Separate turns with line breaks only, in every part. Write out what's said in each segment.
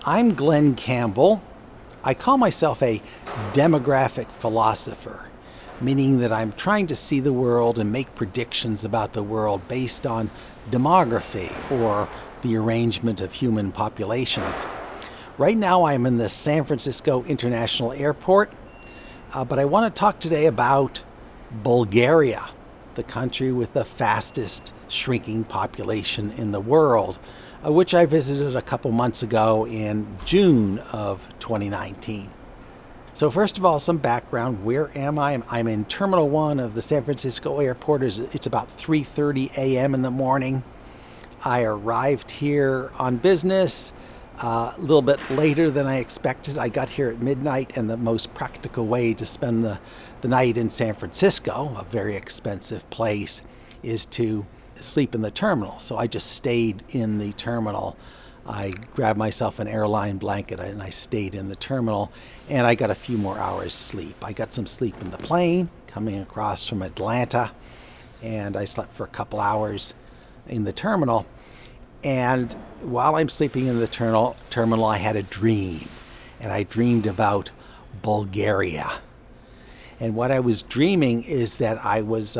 I'm Glenn Campbell. I call myself a demographic philosopher, meaning that I'm trying to see the world and make predictions about the world based on demography, or the arrangement of human populations. Right now I'm in the San Francisco International Airport, but I want to talk today about Bulgaria, the country with the fastest shrinking population in the world, which I visited a couple months ago in June of 2019. So first of all, some background. Where am I? I'm in Terminal 1 of the San Francisco Airport. It's about 3:30 a.m. in the morning. I arrived here on business a little bit later than I expected. I got here at midnight, and the most practical way to spend the night in San Francisco, a very expensive place, is to sleep in the terminal. So I just stayed in the terminal. I grabbed myself an airline blanket and I stayed in the terminal, and I got a few more hours sleep. I got some sleep in the plane coming across from Atlanta, and I slept for a couple hours in the terminal. And while I'm sleeping in the terminal, I had a dream, and I dreamed about Bulgaria. And what I was dreaming is that I was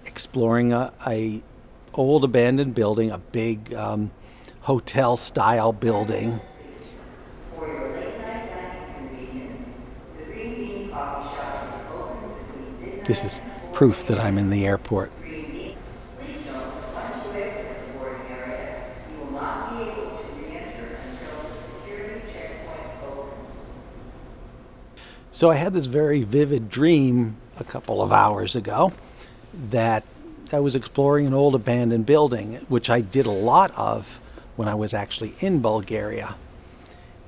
exploring a old abandoned building, a big hotel-style building.
For your late night dining convenience, the Green Bean Coffee Shop is open between midnight
This is
and 4
proof that I'm
a.m.
in the airport.
Green Bean. Please note that once you exit the boarding area, you will not be able to re-enter until the security checkpoint opens.
So I had this very vivid dream a couple of hours ago that I was exploring an old abandoned building, which I did a lot of when I was actually in Bulgaria.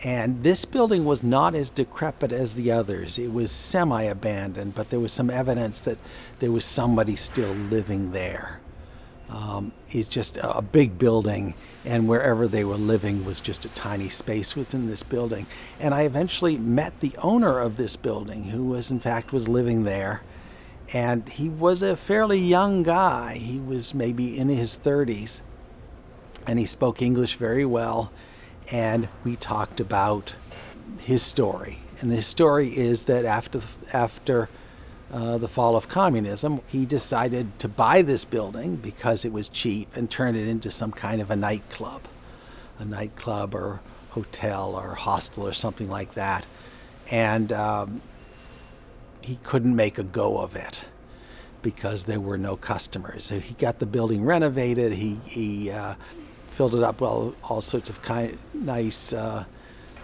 And this building was not as decrepit as the others. It was semi-abandoned, but there was some evidence that there was somebody still living there. It's just a big building, and wherever they were living was just a tiny space within this building. And I eventually met the owner of this building, who was living there. And he was a fairly young guy. He was maybe in his 30s, and he spoke English very well. And we talked about his story. And his story is that after the fall of communism, he decided to buy this building because it was cheap and turn it into some kind of a nightclub or hotel or hostel or something like that. And he couldn't make a go of it because there were no customers. So he got the building renovated. He filled it up with all sorts of nice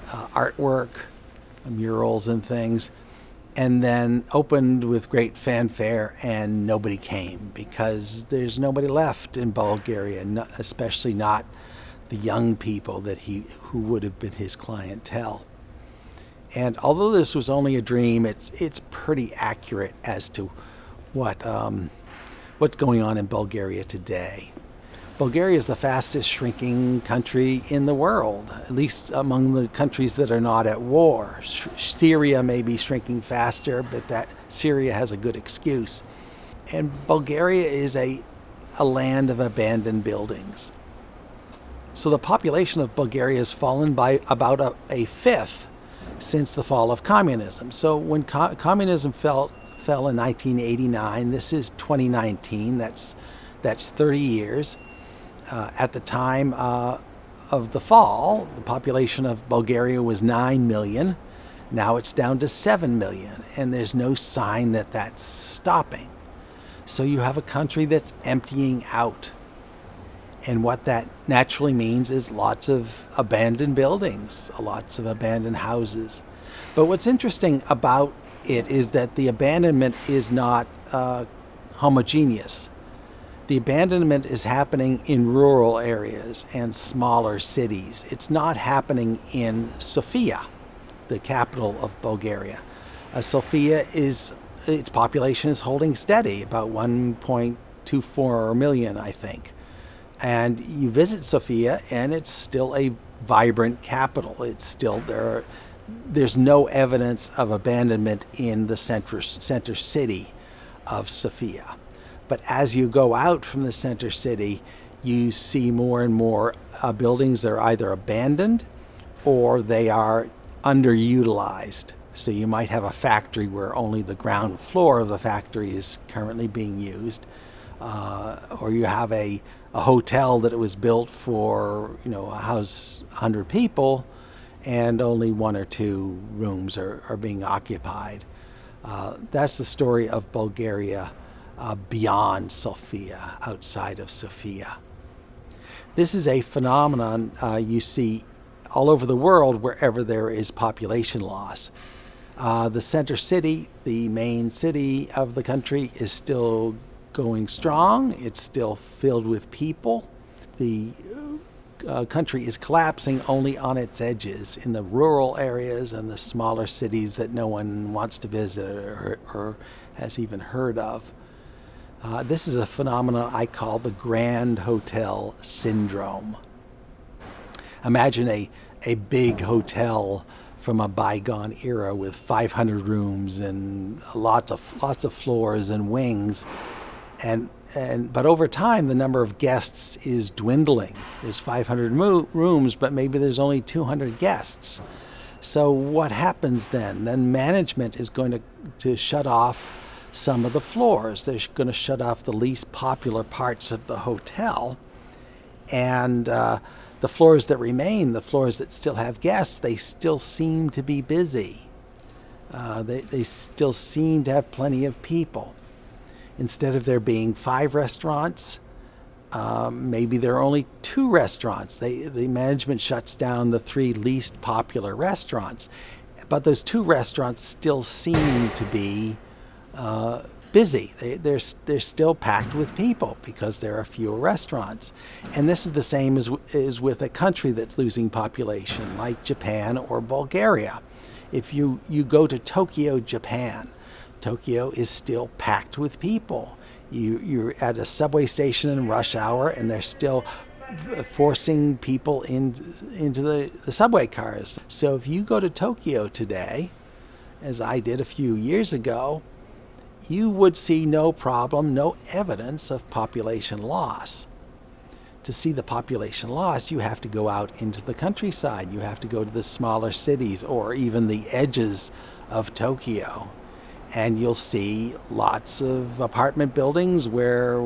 artwork, murals and things, and then opened with great fanfare, and nobody came because there's nobody left in Bulgaria, especially not the young people who would have been his clientele. And although this was only a dream, it's pretty accurate as to what's going on in Bulgaria today. Bulgaria is the fastest shrinking country in the world, at least among the countries that are not at war. Syria may be shrinking faster, but Syria has a good excuse. And Bulgaria is a land of abandoned buildings. So the population of Bulgaria has fallen by about a fifth since the fall of communism. So when communism fell in 1989, this is 2019, that's 30 years. At the time of the fall, the population of Bulgaria was 9 million. Now it's down to 7 million, and there's no sign that that's stopping. So you have a country that's emptying out. And what that naturally means is lots of abandoned buildings, lots of abandoned houses. But what's interesting about it is that the abandonment is not homogeneous. The abandonment is happening in rural areas and smaller cities. It's not happening in Sofia, the capital of Bulgaria. Sofia its population is holding steady, about 1.24 million, I think. And you visit Sofia, and it's still a vibrant capital. It's still there's no evidence of abandonment in the center city of Sofia. But as you go out from the center city, you see more and more buildings that are either abandoned or they are underutilized. So you might have a factory where only the ground floor of the factory is currently being used, or you have a hotel that it was built for, a house 100 people, and only one or two rooms are being occupied. That's the story of Bulgaria beyond Sofia, outside of Sofia. This is a phenomenon you see all over the world wherever there is population loss. The center city, the main city of the country, is still going strong. It's still filled with people. The country is collapsing only on its edges, in the rural areas and the smaller cities that no one wants to visit or has even heard of. This is a phenomenon I call the Grand Hotel Syndrome. Imagine a big hotel from a bygone era with 500 rooms and lots of floors and wings, but over time the number of guests is dwindling. There's 500 rooms, but maybe there's only 200 guests. So what happens then? Then management is going to shut off some of the floors. They're going to shut off the least popular parts of the hotel, and the floors that remain, the floors that still have guests, they still seem to be busy. They still seem to have plenty of people. Instead of there being 5 restaurants, maybe there are only 2 restaurants. The management shuts down the 3 least popular restaurants, but those 2 restaurants still seem to be busy. They're still packed with people because there are fewer restaurants. And this is the same as with a country that's losing population, like Japan or Bulgaria. If you go to Tokyo, Japan, Tokyo is still packed with people. You're at a subway station in rush hour, and they're still forcing people into the subway cars. So if you go to Tokyo today, as I did a few years ago, you would see no problem, no evidence of population loss. To see the population loss, you have to go out into the countryside. You have to go to the smaller cities or even the edges of Tokyo. And you'll see lots of apartment buildings where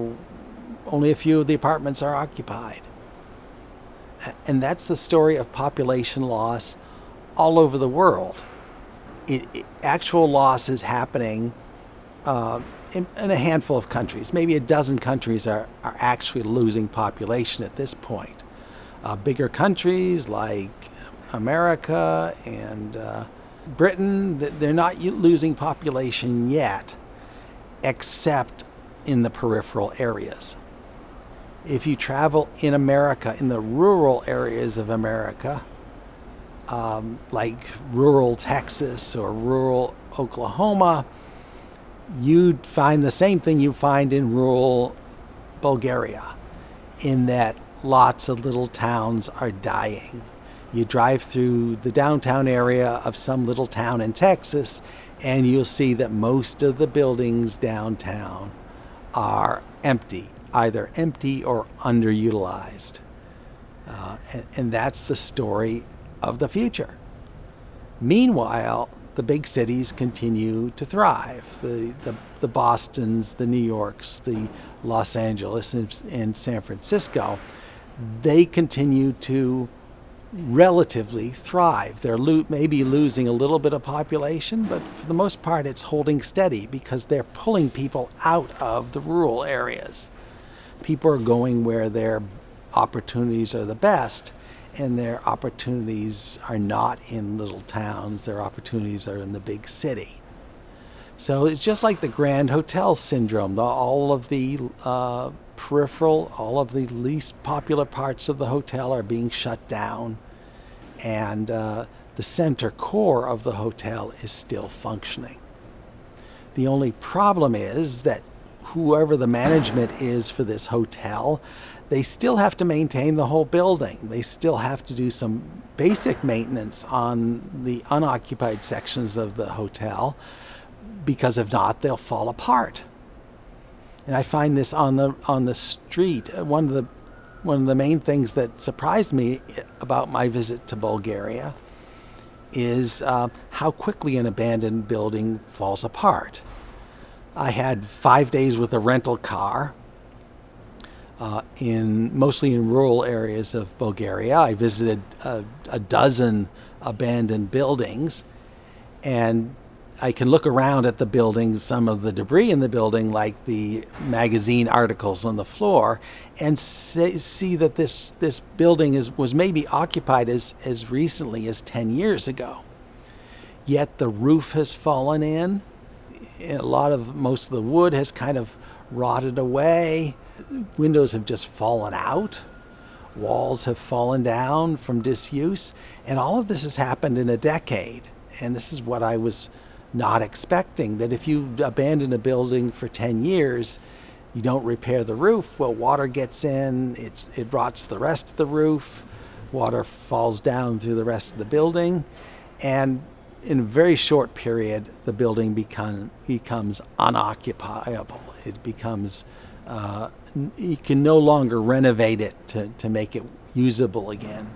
only a few of the apartments are occupied. And that's the story of population loss all over the world. Actual loss is happening in a handful of countries. Maybe a dozen countries are actually losing population at this point. Bigger countries like America and Britain, they're not losing population yet, except in the peripheral areas. If you travel in America, in the rural areas of America, like rural Texas or rural Oklahoma, you'd find the same thing you find in rural Bulgaria, in that lots of little towns are dying. You drive through the downtown area of some little town in Texas, and you'll see that most of the buildings downtown are empty, either empty or underutilized. And that's the story of the future. Meanwhile, the big cities continue to thrive. The Bostons, the New Yorks, the Los Angeles, and San Francisco, they continue to relatively thrive. They're maybe losing a little bit of population, but for the most part it's holding steady because they're pulling people out of the rural areas. People are going where their opportunities are the best, and their opportunities are not in little towns. Their opportunities are in the big city. So it's just like the Grand Hotel Syndrome. All of the peripheral, all of the least popular parts of the hotel are being shut down, and the center core of the hotel is still functioning. The only problem is that whoever the management is for this hotel, they still have to maintain the whole building. They still have to do some basic maintenance on the unoccupied sections of the hotel, because if not, they'll fall apart. And I find this on the street. One of one of the main things that surprised me about my visit to Bulgaria is how quickly an abandoned building falls apart. I had 5 days with a rental car mostly in rural areas of Bulgaria. I visited a dozen abandoned buildings, and I can look around at the buildings, some of the debris in the building, like the magazine articles on the floor, and see that this building was maybe occupied as recently as 10 years ago. Yet the roof has fallen in. Most of the wood has kind of rotted away. Windows have just fallen out. Walls have fallen down from disuse. And all of this has happened in a decade. And this is what I was not expecting, that if you abandon a building for 10 years, you don't repair the roof, well, water gets in, it rots the rest of the roof, water falls down through the rest of the building, and in a very short period, the building becomes unoccupiable. It becomes, you can no longer renovate it to make it usable again.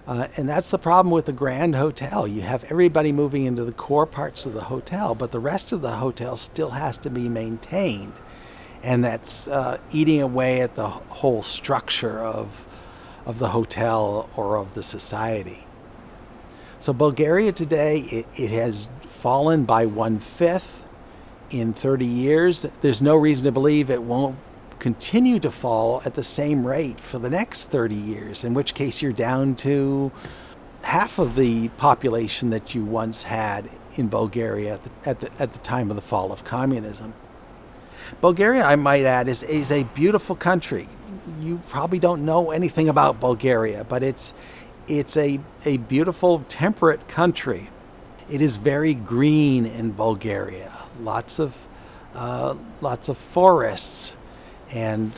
And that's the problem with the Grand Hotel. You have everybody moving into the core parts of the hotel, but the rest of the hotel still has to be maintained. And that's eating away at the whole structure of the hotel or of the society. So Bulgaria today, it has fallen by 1/5 in 30 years. There's no reason to believe it won't continue to fall at the same rate for the next 30 years, in which case you're down to half of the population that you once had in Bulgaria at the time of the fall of communism. Bulgaria, I might add, is a beautiful country. You probably don't know anything about Bulgaria, but it's a beautiful, temperate country. It is very green in Bulgaria. Lots of forests and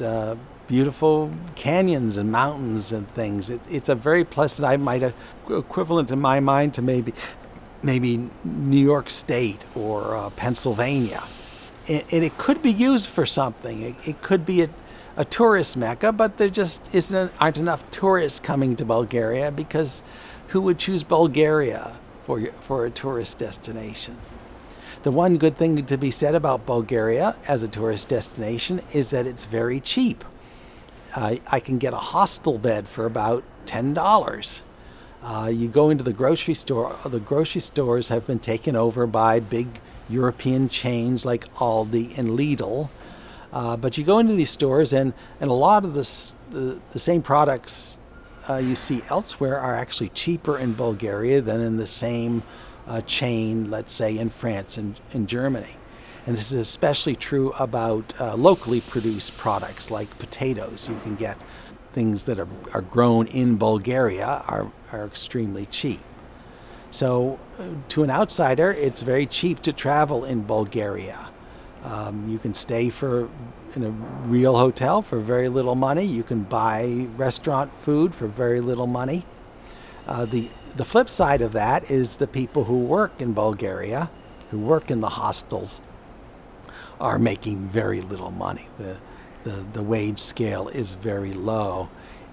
beautiful canyons and mountains and things. It's a very pleasant, I might have equivalent in my mind to maybe New York State or Pennsylvania. And it could be used for something. It could be a tourist mecca, but there just aren't enough tourists coming to Bulgaria, because who would choose Bulgaria for a tourist destination? The one good thing to be said about Bulgaria as a tourist destination is that it's very cheap. I can get a hostel bed for about $10. You go into the grocery store. The grocery stores have been taken over by big European chains like Aldi and Lidl. But you go into these stores, and a lot of the same products you see elsewhere are actually cheaper in Bulgaria than in the same chain, let's say, in France and in Germany. And this is especially true about locally produced products like potatoes. You can get things that are grown in Bulgaria are extremely cheap. So to an outsider, it's very cheap to travel in Bulgaria. You can stay in a real hotel for very little money. You can buy restaurant food for very little money. The flip side of that is the people who work in Bulgaria, who work in the hostels, are making very little money. The wage scale is very low.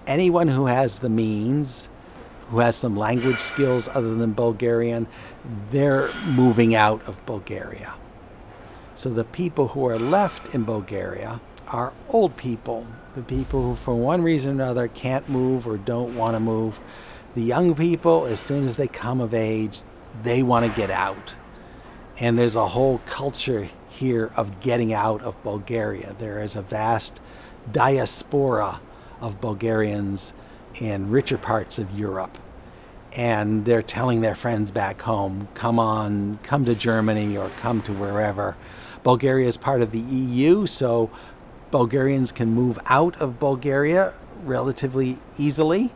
Anyone who has the means, who has some language skills other than Bulgarian, they're moving out of Bulgaria. So the people who are left in Bulgaria are old people, the people who for one reason or another can't move or don't want to move. The young people, as soon as they come of age, they want to get out. And there's a whole culture here of getting out of Bulgaria. There is a vast diaspora of Bulgarians in richer parts of Europe. And they're telling their friends back home, come to Germany or come to wherever. Bulgaria is part of the EU, so Bulgarians can move out of Bulgaria relatively easily,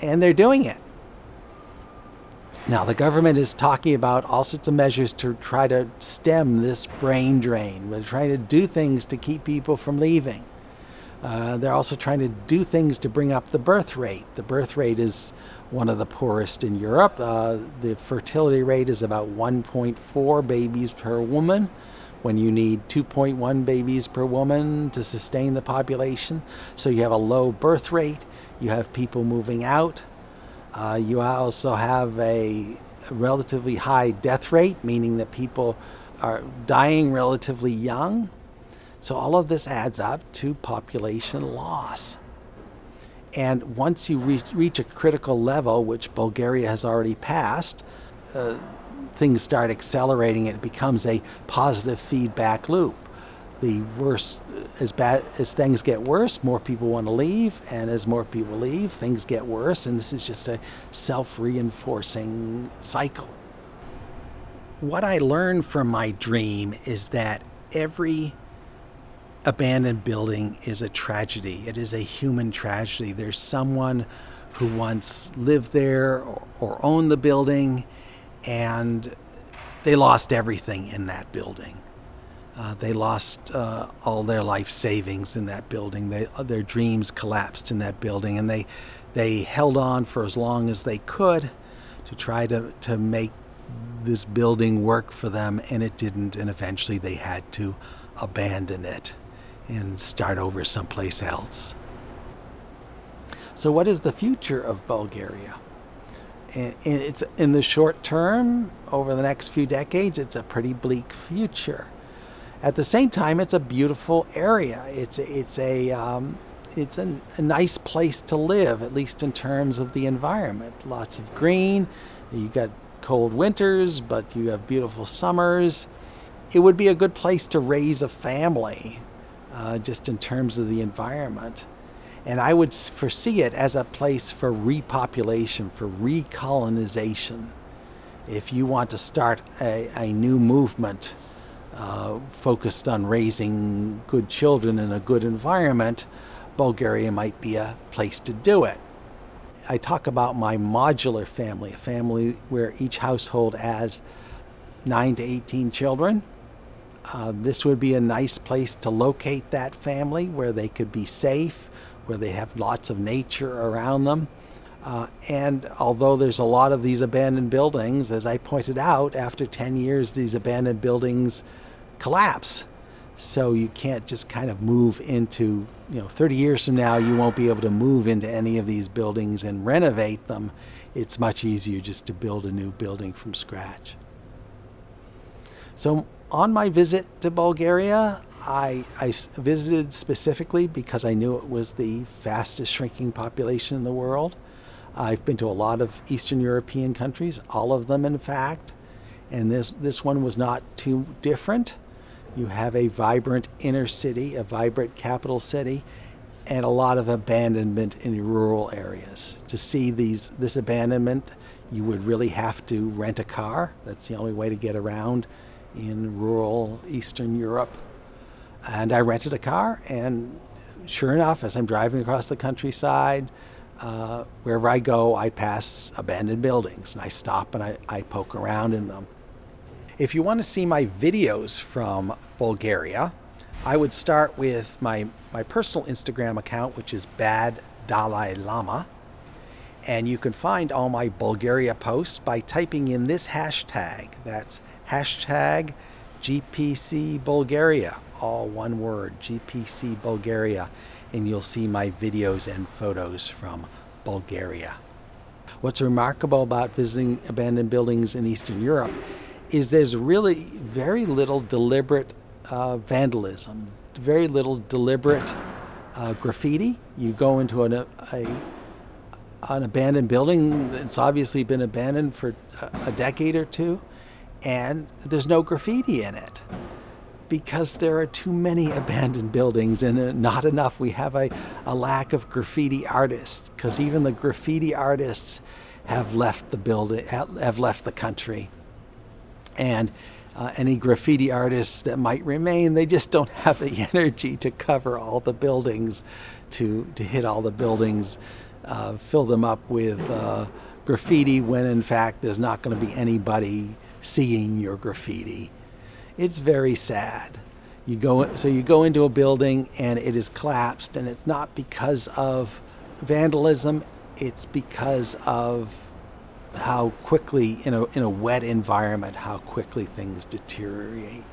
and they're doing it. Now, the government is talking about all sorts of measures to try to stem this brain drain. They're trying to do things to keep people from leaving. They're also trying to do things to bring up the birth rate. The birth rate is one of the poorest in Europe. The fertility rate is about 1.4 babies per woman, when you need 2.1 babies per woman to sustain the population. So you have a low birth rate, you have people moving out, you also have a relatively high death rate, meaning that people are dying relatively young. So all of this adds up to population loss. And once you reach a critical level, which Bulgaria has already passed, things start accelerating. It becomes a positive feedback loop. The worse, as things get worse, more people want to leave, and as more people leave, things get worse, and this is just a self-reinforcing cycle. What I learned from my dream is that every abandoned building is a tragedy. It is a human tragedy. There's someone who once lived there or owned the building, and they lost everything in that building. They lost all their life savings in that building. Their dreams collapsed in that building, and they held on for as long as they could to try to make this building work for them, and it didn't, and eventually they had to abandon it and start over someplace else. So what is the future of Bulgaria? And it's in the short term, over the next few decades, it's a pretty bleak future. At the same time, it's a beautiful area. It's a nice place to live, at least in terms of the environment. Lots of green. You got cold winters, but you have beautiful summers. It would be a good place to raise a family, just in terms of the environment. And I would foresee it as a place for repopulation, for recolonization. If you want to start a new movement focused on raising good children in a good environment, Bulgaria might be a place to do it. I talk about my modular family, a family where each household has 9 to 18 children. This would be a nice place to locate that family, where they could be safe, where they have lots of nature around them. And although there's a lot of these abandoned buildings, as I pointed out, after 10 years, these abandoned buildings collapse. So you can't just kind of move into, 30 years from now, you won't be able to move into any of these buildings and renovate them. It's much easier just to build a new building from scratch. So on my visit to Bulgaria, I visited specifically because I knew it was the fastest shrinking population in the world. I've been to a lot of Eastern European countries, all of them in fact, and this one was not too different. You have a vibrant inner city, a vibrant capital city, and a lot of abandonment in rural areas. To see this abandonment, you would really have to rent a car. That's the only way to get around in rural Eastern Europe. And I rented a car, and sure enough, as I'm driving across the countryside, wherever I go, I pass abandoned buildings, and I stop and I poke around in them. If you want to see my videos from Bulgaria, I would start with my personal Instagram account, which is Bad Dalai Lama. And you can find all my Bulgaria posts by typing in this hashtag. That's hashtag GPC Bulgaria, all one word, GPC Bulgaria. And you'll see my videos and photos from Bulgaria. What's remarkable about visiting abandoned buildings in Eastern Europe is there's really very little deliberate vandalism, very little deliberate graffiti. You go into an abandoned building that's obviously been abandoned for a decade or two, and there's no graffiti in it because there are too many abandoned buildings and not enough. We have a lack of graffiti artists, because even the graffiti artists have left the building, have left the country. And any graffiti artists that might remain, they just don't have the energy to cover all the buildings, to hit all the buildings, fill them up with graffiti when in fact there's not going to be anybody seeing your graffiti. It's very sad. You go into a building and it is collapsed, and it's not because of vandalism, it's because of how quickly, in a wet environment, how quickly things deteriorate.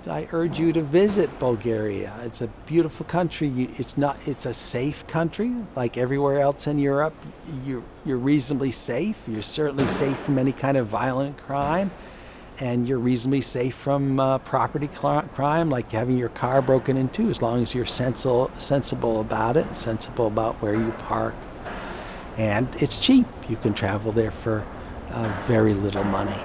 I urge you to visit Bulgaria. It's a beautiful country. It's a safe country. Like everywhere else in Europe, you're reasonably safe. You're certainly safe from any kind of violent crime, and you're reasonably safe from property crime, like having your car broken into, as long as you're sensible about it, sensible about where you park. And it's cheap. You can travel there for very little money.